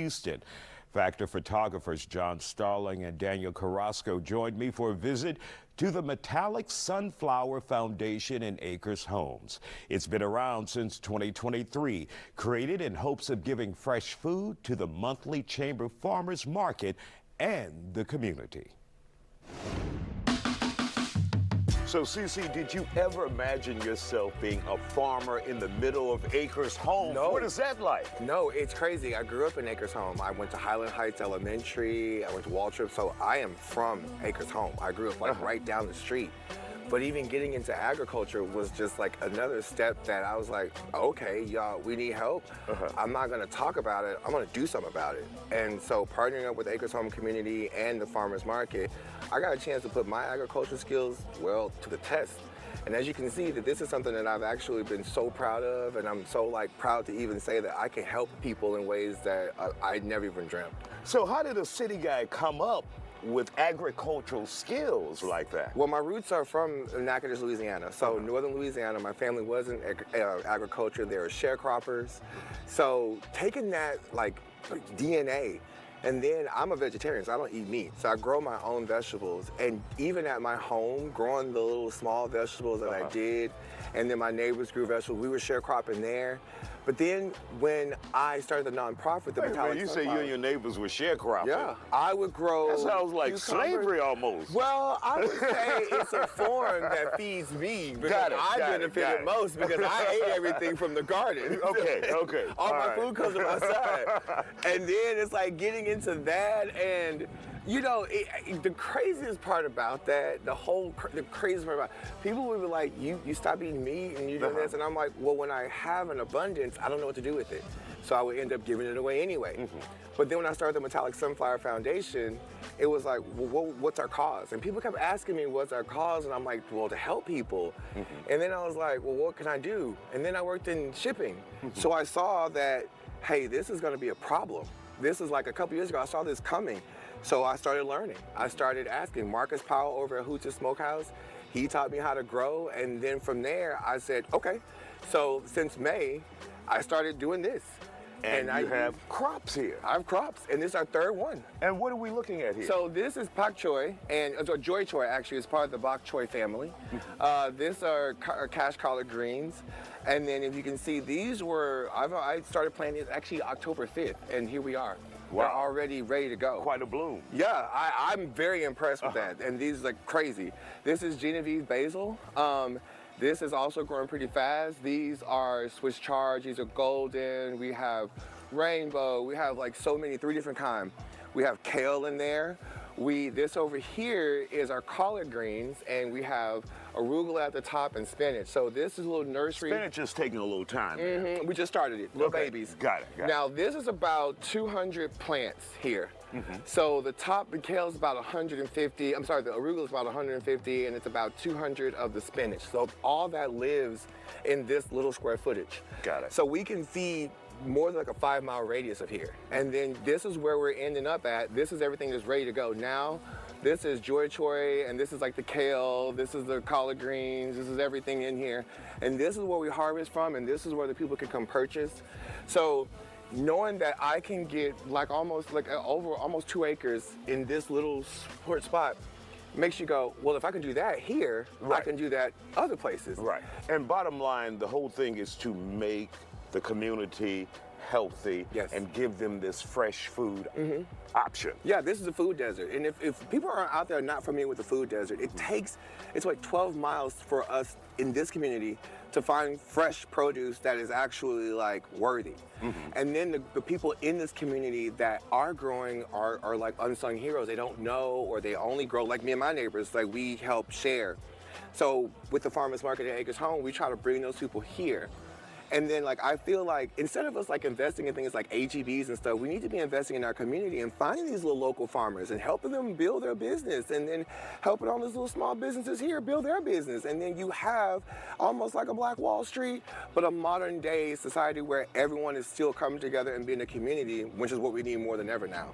Houston. Factor photographers John Starling and Daniel Carrasco joined me for a visit to the Metallic Sunflower Foundation in Acres Homes. It's been around since 2023, created in hopes of giving fresh food to the monthly Chamber Farmers Market and the community. So, Cece, did you ever imagine yourself being a farmer in the middle of Acres Home? No. What is that like? No, it's crazy. I grew up in Acres Home. I went to Highland Heights Elementary. I went to Waltrip. So I am from Acres Home. I grew up like right down the street. But even getting into agriculture was just like another step that I was like, okay, y'all, we need help. I'm not gonna talk about it, I'm gonna do something about it. And so partnering up with Acres Home Community and the farmers market, I got a chance to put my agriculture skills, well, to the test. And as you can see, that this is something that I've actually been so proud of, and I'm so like proud to even say that I can help people in ways that I never even dreamt. So how did a city guy come up with agricultural skills like that? Well, my roots are from Natchitoches, Louisiana. So northern Louisiana, my family was in agriculture. They were sharecroppers. So taking that like DNA, and then I'm a vegetarian, so I don't eat meat. So I grow my own vegetables. And even at my home, growing the little small vegetables that I did, and then my neighbors grew vegetables, we were sharecropping there. But then when I started the nonprofit, the Metallic You say you and your neighbors were sharecropping. Yeah, I would grow. That sounds like cucumbers. Slavery almost. Well, I would say it's a form that feeds me because I benefited most because I ate everything from the garden. Okay. All my food comes from outside. And then it's like getting into that, and you know, the craziest part about that, the craziest part about people would be like, you stop eating meat and you do this, and I'm like, well, when I have an abundance, I don't know what to do with it. So I would end up giving it away anyway. But then when I started the Metallic Sunflower Foundation, it was like, well, what's our cause? And people kept asking me, what's our cause? And I'm like, well, to help people. And then I was like, well, what can I do? And then I worked in shipping. So I saw that, hey, this is gonna be a problem. This is like a couple years ago, I saw this coming. So I started learning. I started asking Marcus Powell over at Hoots Smokehouse. He taught me how to grow. And then from there, I said, okay. So since May, I started doing this. And you have crops here. I have crops, and this is our third one. And what are we looking at here? So this is pak choy, and joy choy actually is part of the bok choy family. These are cash collard greens. And then if you can see, these were, I started planting these actually October 5th, and here we are. Wow. They're already ready to go. Quite a bloom. Yeah, I'm very impressed with that. And these are like crazy. This is Genovese basil. This is also growing pretty fast. These are Swiss chard, these are golden. We have rainbow, we have like so many, 3 different kinds. We have kale in there. This over here is our collard greens, and we have arugula at the top and spinach. So this is a little nursery. Spinach is taking a little time. We just started it, little babies. Got it. Now this is about 200 plants here. So the top, the kale is about 150, I'm sorry, the arugula is about 150, and it's about 200 of the spinach. So all that lives in this little square footage. Got it. So we can feed more than like a 5-mile radius of here. And then this is where we're ending up at. This is everything that's ready to go. Now, this is joy choy, and this is like the kale, this is the collard greens, this is everything in here. And this is where we harvest from, and this is where the people can come purchase. So knowing that I can get like almost 2 acres in this little short spot makes you go, well, if I can do that here, I can do that other places. Right. And bottom line, the whole thing is to make the community healthy and give them this fresh food option. Yeah, this is a food desert. And if people are out there not familiar with the food desert, it's like 12 miles for us in this community to find fresh produce that is actually like worthy. And then the people in this community that are growing are like unsung heroes. They don't know, or they only grow, like me and my neighbors, like we help share. So with the farmers market at Acres Home, we try to bring those people here. And then like I feel like instead of us like investing in things like AGVs and stuff, we need to be investing in our community and finding these little local farmers and helping them build their business, and then helping all these little small businesses here build their business. And then you have almost like a Black Wall Street, but a modern day society where everyone is still coming together and being a community, which is what we need more than ever now.